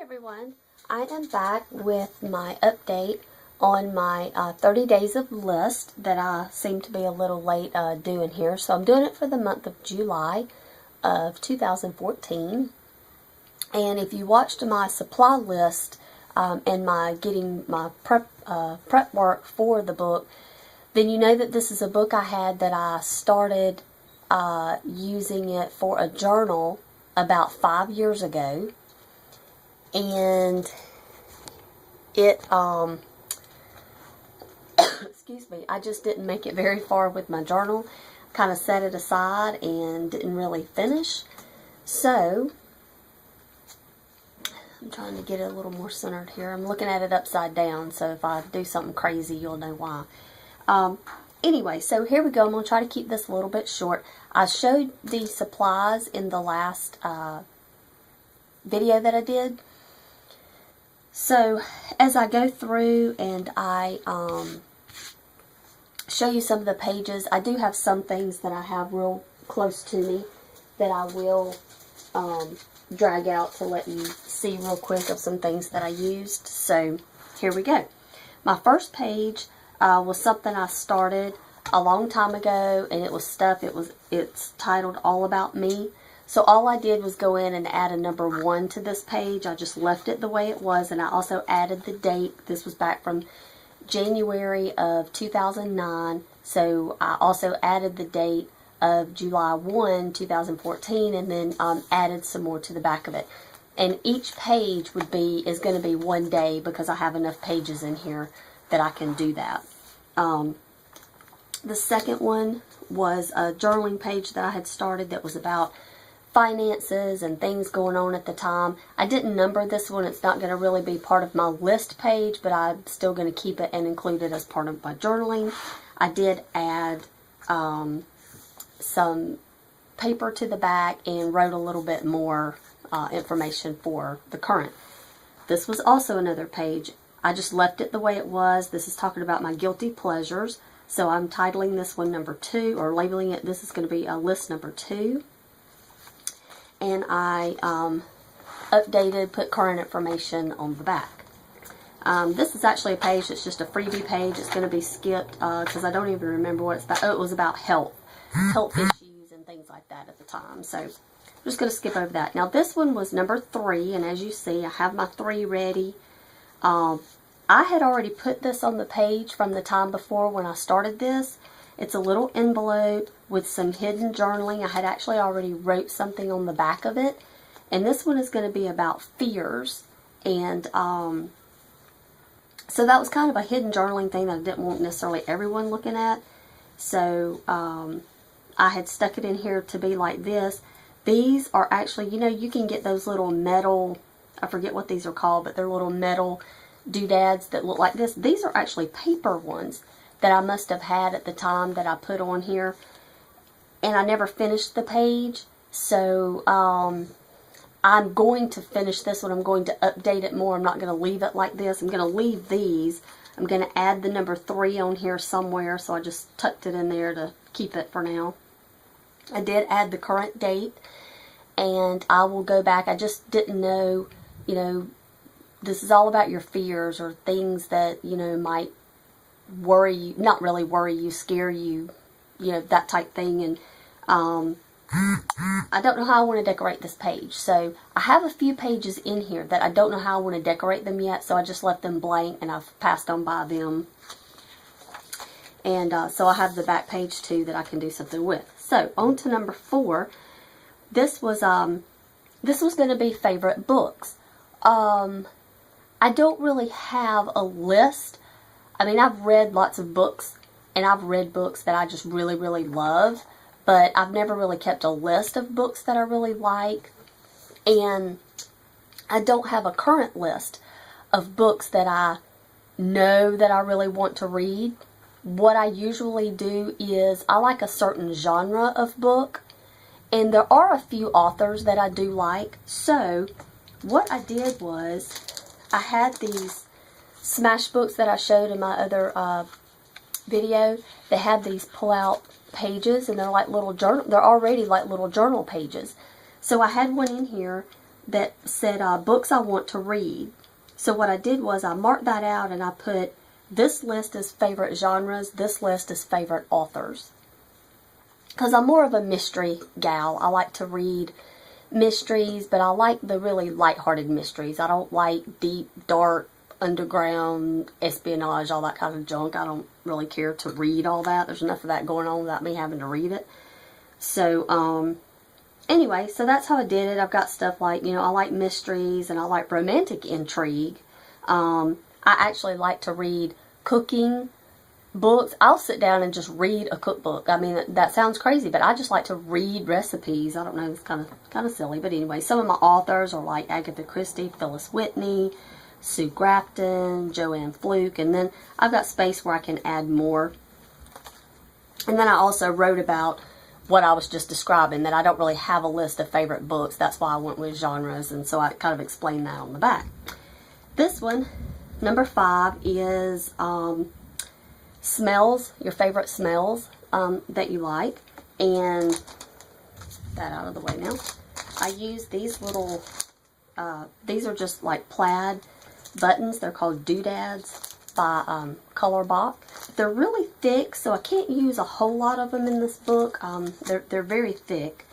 everyone, I am back with my update on my 30 days of list that I seem to be a little late doing here. So I'm doing it for the month of July of 2014. And if you watched my supply list and my getting my prep work for the book, then you know that this is a book I had that I started using it for a journal about 5 years ago. And it, excuse me, I just didn't make it very far with my journal. Kind of set it aside and didn't really finish. So, I'm trying to get it a little more centered here. I'm looking at it upside down, so if I do something crazy, you'll know why. Anyway, so here we go. I'm going to try to keep this a little bit short. I showed the supplies in the last video that I did. So, as I go through and I show you some of the pages, I do have some things that I have real close to me that I will drag out to let you see real quick of some things that I used. So, here we go. My first page was something I started a long time ago, and it was stuff, it's titled All About Me. So all I did was go in and add a number 1 to this page. I just left it the way it was, and I also added the date. This was back from January of 2009. So I also added the date of July 1, 2014, and then added some more to the back of it. And each page is going to be one day because I have enough pages in here that I can do that. The second one was a journaling page that I had started that was about finances and things going on at the time. I didn't number this one. It's not going to really be part of my list page, but I'm still going to keep it and include it as part of my journaling. I did add some paper to the back and wrote a little bit more information for the current. This was also another page. I just left it the way it was. This is talking about my guilty pleasures. So I'm titling this one number 2, or labeling it, this is going to be list number 2. And I put current information on the back. This is actually a page that's just a freebie page. It's going to be skipped because I don't even remember what it's about. Oh, it was about health issues and things like that at the time. So I'm just going to skip over that. Now this one was number 3, and as you see, I have my 3 ready. I had already put this on the page from the time before when I started this. It's a little envelope with some hidden journaling. I had actually already wrote something on the back of it. And this one is going to be about fears. And so that was kind of a hidden journaling thing that I didn't want necessarily everyone looking at. So I had stuck it in here to be like this. These are actually, you know, you can get those little metal, I forget what these are called, but they're little metal doodads that look like this. These are actually paper ones that I must have had at the time that I put on here, and I never finished the page. So I'm going to finish this one. I'm going to update it more. I'm not going to leave it like this. I'm going to leave these. I'm going to add the number 3 on here somewhere, so I just tucked it in there to keep it for now. I did add the current date, and I will go back. I just didn't know, you know, this is all about your fears or things that, you know, might worry you, not really worry you, scare you, you know, that type thing. And I don't know how I want to decorate this page. So I have a few pages in here that I don't know how I want to decorate them yet, so I just left them blank and I've passed on by them. And so I have the back page too that I can do something with. So on to number 4. This was going to be favorite books. I don't really have a list. I mean, I've read lots of books, and I've read books that I just really, really love, but I've never really kept a list of books that I really like, and I don't have a current list of books that I know that I really want to read. What I usually do is I like a certain genre of book, and there are a few authors that I do like. So what I did was I had these Smash books that I showed in my other video. They have these pull-out pages, and they're like little journal. They're already like little journal pages. So I had one in here that said books I want to read. So what I did was I marked that out and I put this list as favorite genres, this list as favorite authors. Because I'm more of a mystery gal. I like to read mysteries, but I like the really lighthearted mysteries. I don't like deep, dark, underground, espionage, all that kind of junk. I don't really care to read all that. There's enough of that going on without me having to read it. So, anyway, so that's how I did it. I've got stuff like, you know, I like mysteries and I like romantic intrigue. I actually like to read cooking books. I'll sit down and just read a cookbook. I mean, that sounds crazy, but I just like to read recipes. I don't know, it's kind of silly, but anyway, some of my authors are like Agatha Christie, Phyllis Whitney, Sue Grafton, Joanne Fluke, and then I've got space where I can add more. And then I also wrote about what I was just describing, that I don't really have a list of favorite books. That's why I went with genres, and so I kind of explained that on the back. This one, number 5, is smells, your favorite smells that you like. And that out of the way now. I use these little, these are just like plaid buttons. They're called doodads by Colorbach. They're really thick, so I can't use a whole lot of them in this book. They're very thick,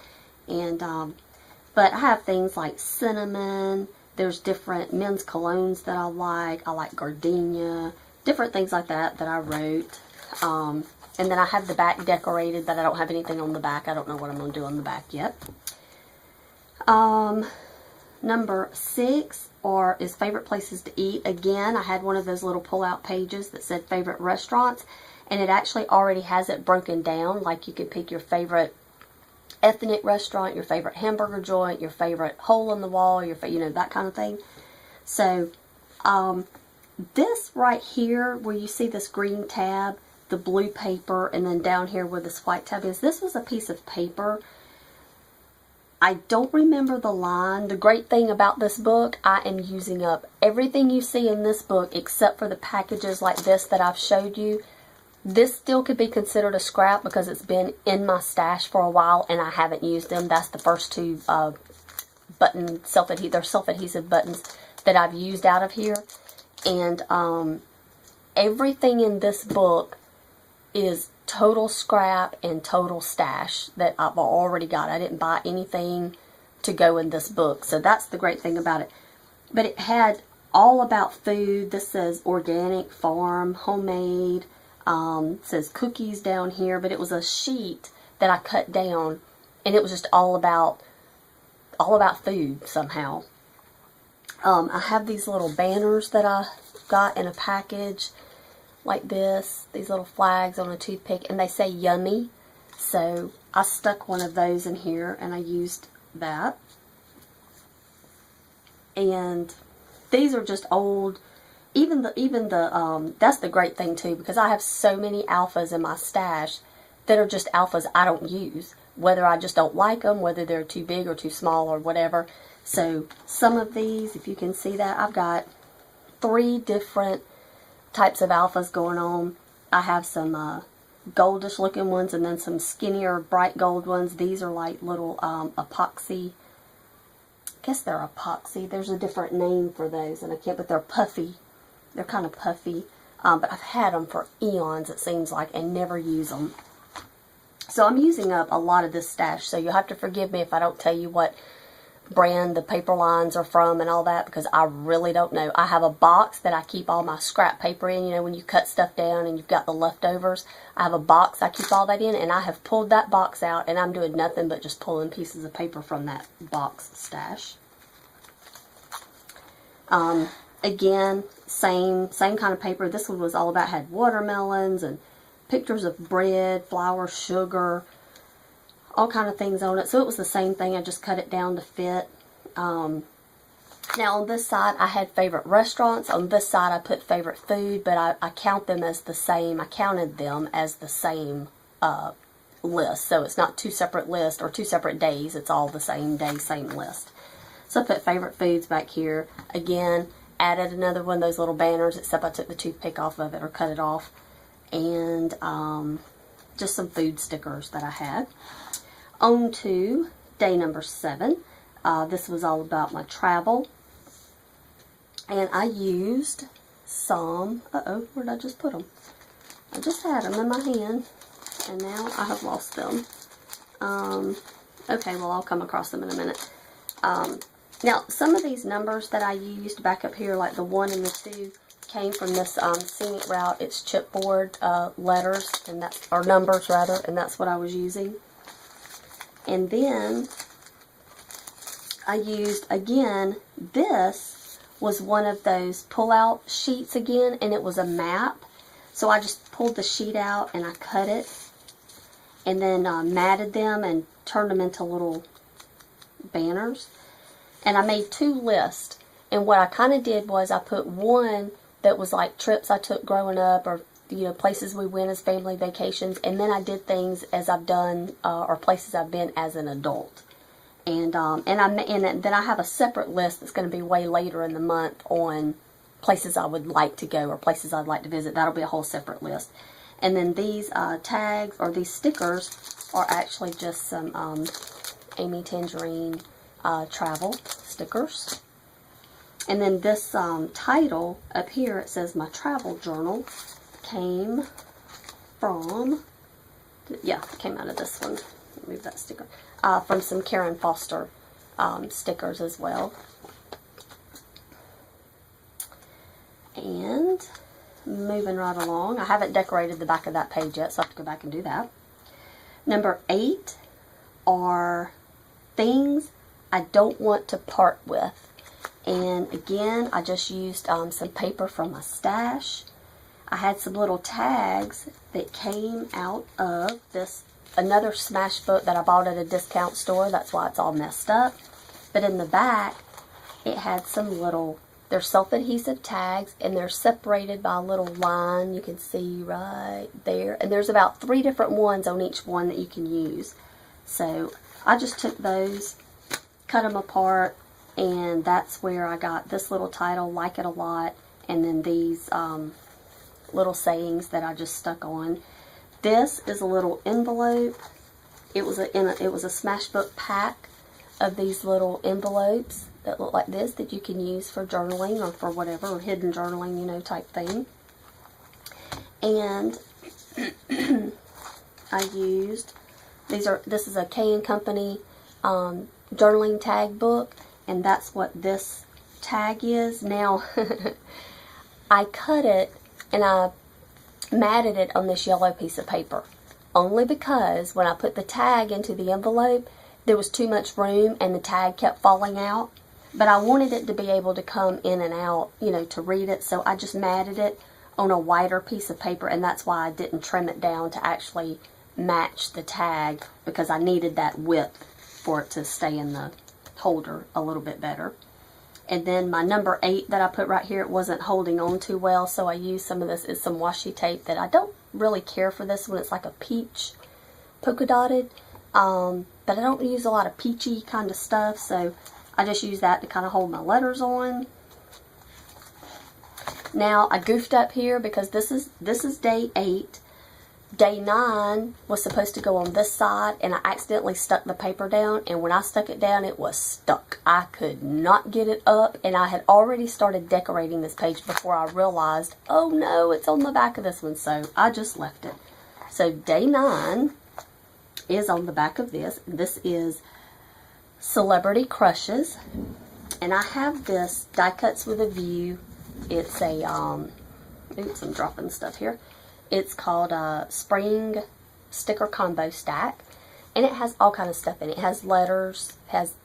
and but I have things like cinnamon. There's different men's colognes that I like. I like gardenia, different things like that I wrote. And then I have the back decorated, but I don't have anything on the back. I don't know what I'm going to do on the back yet. Number 6 is favorite places to eat. Again, I had one of those little pull-out pages that said favorite restaurants, and it actually already has it broken down. Like you could pick your favorite ethnic restaurant, your favorite hamburger joint, your favorite hole in the wall, your you know, that kind of thing. So this right here, where you see this green tab, the blue paper, and then down here where this white tab is, this was a piece of paper. I don't remember the line. The great thing about this book, I am using up everything you see in this book except for the packages like this that I've showed you. This still could be considered a scrap because it's been in my stash for a while and I haven't used them. That's the first 2 self-adhesive buttons that I've used out of here. And everything in this book is total scrap and total stash that I've already got. I didn't buy anything to go in this book, so that's the great thing about it. But it had all about food. This says organic, farm, homemade. It says cookies down here, but it was a sheet that I cut down, and it was just all about food somehow. I have these little banners that I got in a package like this, these little flags on a toothpick, and they say yummy. So I stuck one of those in here and I used that. And these are just old, even the that's the great thing too, because I have so many alphas in my stash that are just alphas I don't use, whether I just don't like them, whether they're too big or too small or whatever. So some of these, if you can see that, I've got 3 different types of alphas going on. I have some goldish looking ones and then some skinnier bright gold ones. These are like little epoxy. I guess they're epoxy. There's a different name for those, and I can't, but they're puffy. They're kind of puffy. But I've had them for eons, it seems like, and never use them. So I'm using up a lot of this stash, so you'll have to forgive me if I don't tell you what brand the paper lines are from and all that, because I really don't know. I have a box that I keep all my scrap paper in. You know, when you cut stuff down and you've got the leftovers, I have a box I keep all that in, and I have pulled that box out, and I'm doing nothing but just pulling pieces of paper from that box stash. Again, same kind of paper. This one was all about, had watermelons and pictures of bread, flour, sugar, all kind of things on it. So it was the same thing. I just cut it down to fit. Now on this side I had favorite restaurants. On this side I put favorite food, but I count them as the same. I counted them as the same list. So it's not 2 separate lists or 2 separate days. It's all the same day, same list. So I put favorite foods back here. Again, added another one of those little banners, except I took the toothpick off of it or cut it off. And just some food stickers that I had. On to day number 7. This was all about my travel. And I used some, where did I just put them? I just had them in my hand, and now I have lost them. Okay, well, I'll come across them in a minute. Now, some of these numbers that I used back up here, like the 1 and the 2, came from this Scenic Route. It's chipboard letters, and that's, or numbers rather, and that's what I was using. And then I used, again, this was one of those pull-out sheets again, and it was a map. So I just pulled the sheet out and I cut it, and then matted them and turned them into little banners. And I made 2 lists. And what I kind of did was I put one that was like trips I took growing up, or places we went as family vacations, and then I did things as I've done or places I've been as an adult. And then I have a separate list that's going to be way later in the month on places I would like to go or places I'd like to visit. That'll be a whole separate list. And then these tags or these stickers are actually just some Amy Tangerine travel stickers. And then this title up here, it says my travel journal, came from, yeah, it came out of this one. Move that sticker. From some Karen Foster stickers as well. And moving right along, I haven't decorated the back of that page yet, so I have to go back and do that. Number 8 are things I don't want to part with. And again, I just used some paper from my stash. I had some little tags that came out of this, another Smash book that I bought at a discount store. That's why it's all messed up. But in the back, it had some little, they're self-adhesive tags, and they're separated by a little line. You can see right there. And there's about 3 different ones on each one that you can use. So I just took those, cut them apart, and that's where I got this little title, Like It a Lot, and then these little sayings that I just stuck on. This is a little envelope. It was a Smash book pack of these little envelopes that look like this that you can use for journaling or for whatever, or hidden journaling, type thing. And I used, this is a K & Company journaling tag book, and that's what this tag is. Now, I cut it and I matted it on this yellow piece of paper, only because when I put the tag into the envelope, there was too much room and the tag kept falling out. But I wanted it to be able to come in and out, to read it, so I just matted it on a wider piece of paper, and that's why I didn't trim it down to actually match the tag, because I needed that width for it to stay in the holder a little bit better. And then my number 8 that I put right here, it wasn't holding on too well, so I used some of this. It's some washi tape that I don't really care for this one. It's like a peach polka dotted, but I don't use a lot of peachy kind of stuff, so I just use that to kind of hold my letters on. Now I goofed up here because this is day 8. Day 9 was supposed to go on this side, and I accidentally stuck the paper down, and when I stuck it down, it was stuck. I could not get it up, and I had already started decorating this page before I realized, oh no, it's on the back of this one, so I just left it. So day 9 is on the back of this. This is Celebrity Crushes, and I have this Die Cuts with a View. It's a, oops, I'm dropping stuff here. It's called a Spring Sticker Combo Stack, and it has all kind of stuff in it. It has letters, has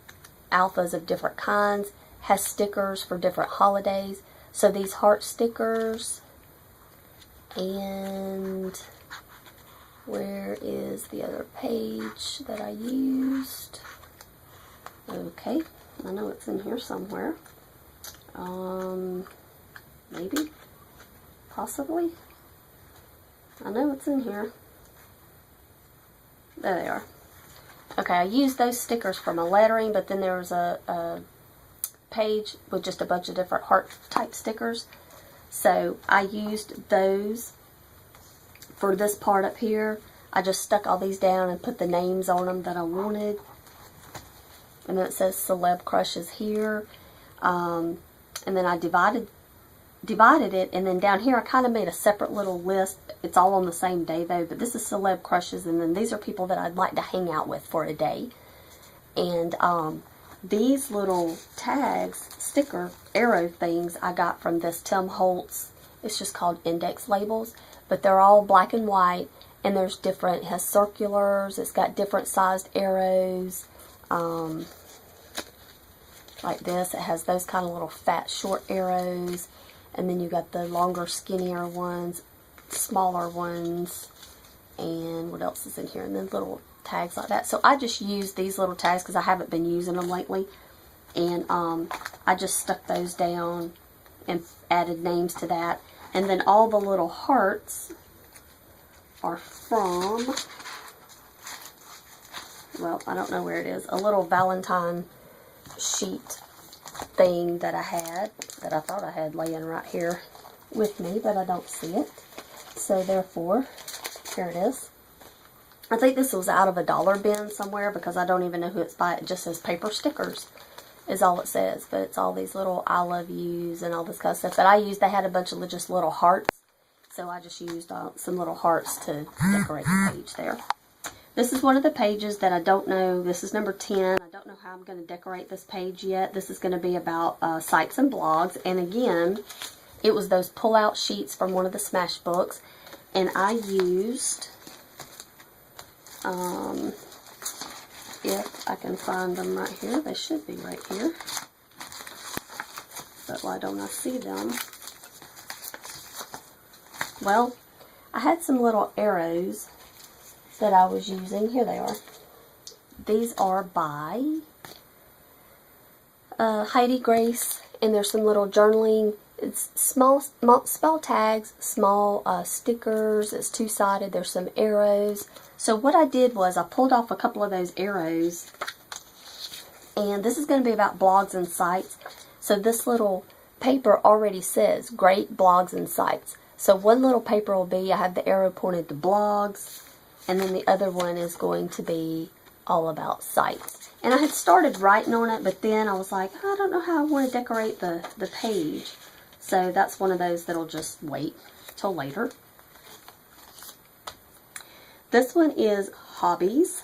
alphas of different kinds, has stickers for different holidays. So these heart stickers, and where is the other page that I used? Okay, I know it's in here somewhere. Maybe, possibly. I know it's in here. There they are. Okay, I used those stickers for my lettering, but then there was a page with just a bunch of different heart type stickers. So I used those for this part up here. I just stuck all these down and put the names on them that I wanted. And then it says Celeb Crushes here. And then I divided it, and then down here I kind of made a separate little list. It's all on the same day though, but this is Celeb Crushes, and then these are people that I'd like to hang out with for a day. And these little tags, sticker arrow things, I got from this Tim Holtz. It's just called Index Labels, but they're all black and white, and there's different, it has circulars, it's got different sized arrows, like this. It has those kind of little fat short arrows, and then you got the longer skinnier ones, smaller ones, and what else is in here, and then little tags like that. So I just used these little tags because I haven't been using them lately, and I just stuck those down and added names to that. And then all the little hearts are from, well, I don't know where it is, a little Valentine sheet thing that I had, that I thought I had laying right here with me, but I don't see it. So therefore, here it is. I think this was out of a dollar bin somewhere because I don't even know who it's by. It just says paper stickers is all it says, but it's all these little I love yous and all this kind of stuff that I used. They had a bunch of just little hearts, so I just used some little hearts to decorate the page there. This is one of the pages that I don't know. This is number 10. I don't know how I'm going to decorate this page yet. This is going to be about sites and blogs, and again, it was those pull-out sheets from one of the Smash books, and I used, if I can find them right here, they should be right here, but why don't I see them? Well, I had some little arrows that I was using. Here they are. These are by Heidi Grace, and there's some little journaling. It's small spell tags, small stickers. It's two-sided. There's some arrows. So what I did was I pulled off a couple of those arrows, and this is going to be about blogs and sites. So this little paper already says great blogs and sites. So one little paper will be, I have the arrow pointed to blogs, and then the other one is going to be all about sites. And I had started writing on it, but then I was like, I don't know how I want to decorate the page. So that's one of those that'll just wait till later. This one is hobbies.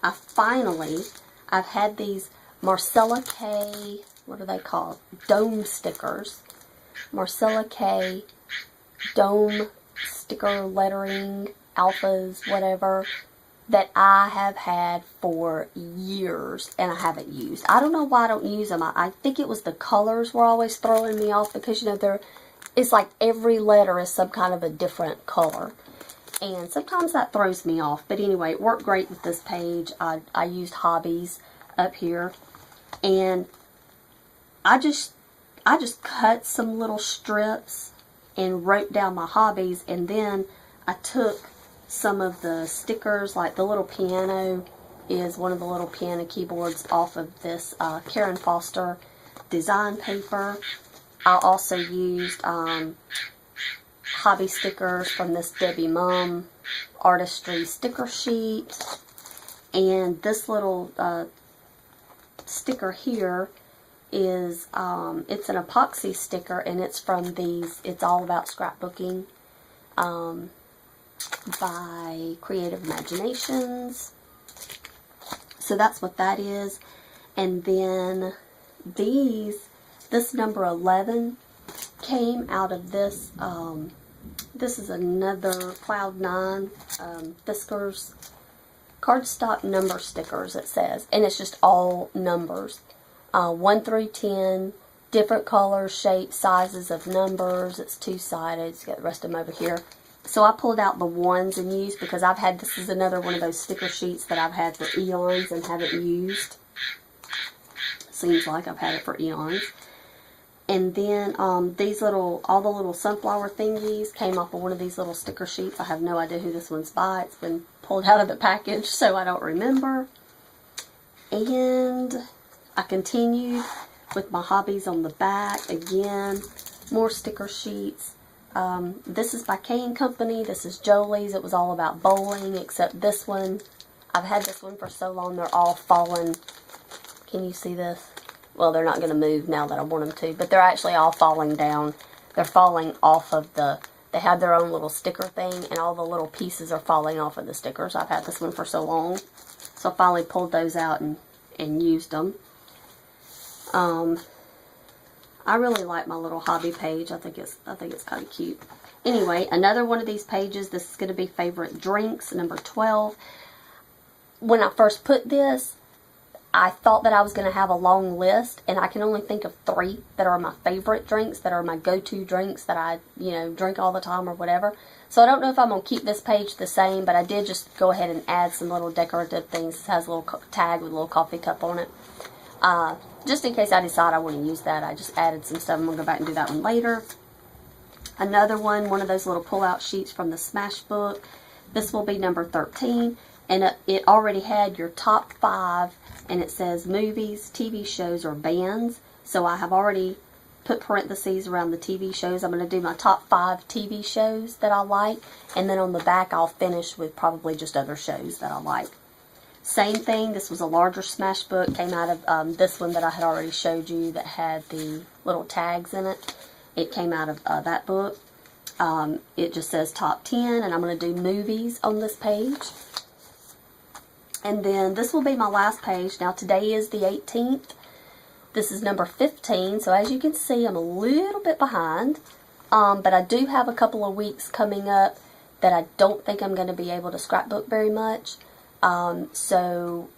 I've had these Marcella K, what are they called? Dome stickers. Marcella K dome sticker lettering, alphas, whatever, that I have had for years and I haven't used. I don't know why I don't use them. I think it was the colors were always throwing me off because, you know, it's like every letter is some kind of a different color. And sometimes that throws me off. But anyway, it worked great with this page. I used hobbies up here. And I just cut some little strips and wrote down my hobbies. And then I took some of the stickers, like the little piano is one of the little piano keyboards off of this Karen Foster design paper. I also used hobby stickers from this Debbie Mum artistry sticker sheet, and this little sticker here is it's an epoxy sticker, and it's from these It's All About Scrapbooking by Creative Imaginations. So that's what that is. And then this number 11 came out of this. This is another Cloud 9 Fiskars cardstock number stickers, it says, and it's just all numbers, 1 through 10, different colors, shapes, sizes of numbers. It's two-sided. It's got the rest of them over here. So I pulled out the ones and used, because this is another one of those sticker sheets that I've had for eons and haven't used. Seems like I've had it for eons. And then all the little sunflower thingies came off of one of these little sticker sheets. I have no idea who this one's by. It's been pulled out of the package, so I don't remember. And I continued with my hobbies on the back. Again, more sticker sheets. This is by K & Company. This is Jolie's. It was all about bowling, except this one, I've had this one for so long, they're all fallen Can you see this? Well, they're not going to move now that I want them to, but they're actually all falling down. They're falling off of the, they have their own little sticker thing, and all the little pieces are falling off of the stickers. I've had this one for so long. So I finally pulled those out and used them. I really like my little hobby page. I think it's kind of cute. Anyway, another one of these pages. This is going to be favorite drinks, number 12. When I first put this, I thought that I was going to have a long list, and I can only think of 3 that are my favorite drinks, that are my go-to drinks that I, drink all the time or whatever. So I don't know if I'm going to keep this page the same, but I did just go ahead and add some little decorative things. It has a little tag with a little coffee cup on it. Just in case I decide I want to use that, I just added some stuff. I'm going to go back and do that one later. Another one of those little pull-out sheets from the Smashbook. This will be number 13, and it already had your top 5, and it says movies, TV shows, or bands. So I have already put parentheses around the TV shows. I'm going to do my top 5 TV shows that I like, and then on the back I'll finish with probably just other shows that I like. Same thing, this was a larger Smashbook, came out of this one that I had already showed you that had the little tags in it. It came out of that book. It just says top 10, and I'm going to do movies on this page. And then this will be my last page. Now today is the 18th. This is number 15, so as you can see I'm a little bit behind. But I do have a couple of weeks coming up that I don't think I'm going to be able to scrapbook very much. So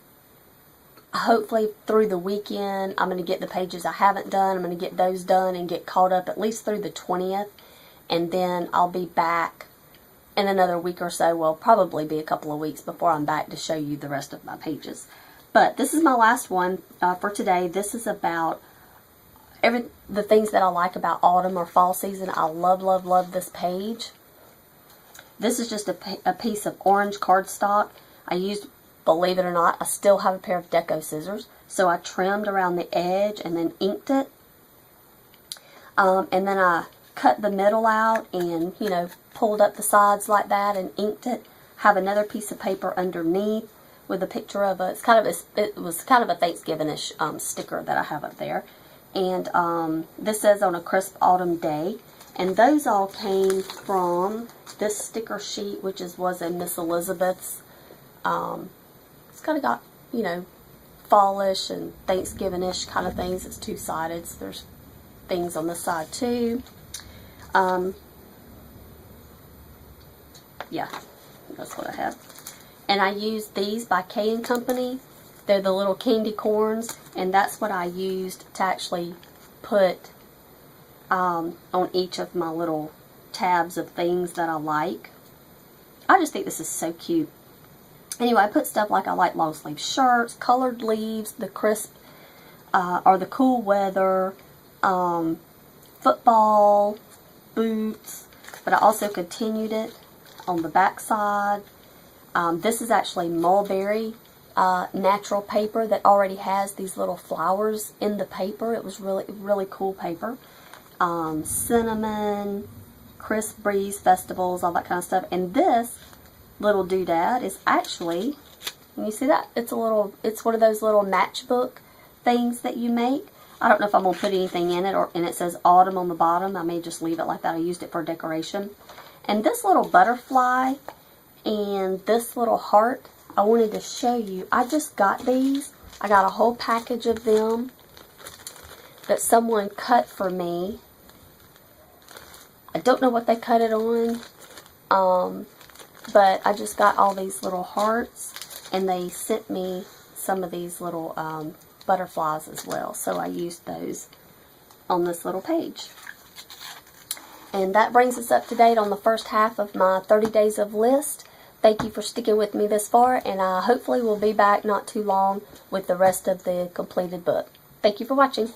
hopefully through the weekend I'm going to get the pages I haven't done. I'm going to get those done and get caught up at least through the 20th. And then I'll be back in another week or so. Well, probably be a couple of weeks before I'm back to show you the rest of my pages. But this is my last one for today. This is about the things that I like about autumn or fall season. I love, love, love this page. This is just a piece of orange cardstock. I used, believe it or not, I still have a pair of deco scissors. So I trimmed around the edge and then inked it. And then I cut the middle out and, pulled up the sides like that and inked it. Have another piece of paper underneath with a picture of it was kind of a Thanksgiving-ish sticker that I have up there. And this says on a crisp autumn day. And those all came from this sticker sheet, which was in Miss Elizabeth's. It's kind of got, fallish and Thanksgiving-ish kind of things. It's two-sided, so there's things on this side too. Yeah, that's what I have. And I used these by K & Company. They're the little candy corns, and that's what I used to actually put on each of my little tabs of things that I like. I just think this is so cute. Anyway, I put stuff like I like long sleeve shirts, colored leaves, the crisp or the cool weather, football, boots, but I also continued it on the back side. This is actually mulberry natural paper that already has these little flowers in the paper. It was really, really cool paper. Cinnamon, crisp breeze, festivals, all that kind of stuff. And this little doodad is actually, can you see that? It's one of those little matchbook things that you make. I don't know if I'm going to put anything in it, and it says autumn on the bottom. I may just leave it like that. I used it for decoration. And this little butterfly and this little heart, I wanted to show you. I just got these. I got a whole package of them that someone cut for me. I don't know what they cut it on, but I just got all these little hearts, and they sent me some of these little butterflies as well. So I used those on this little page. And that brings us up to date on the first half of my 30 days of list. Thank you for sticking with me this far, and I hopefully will be back not too long with the rest of the completed book. Thank you for watching.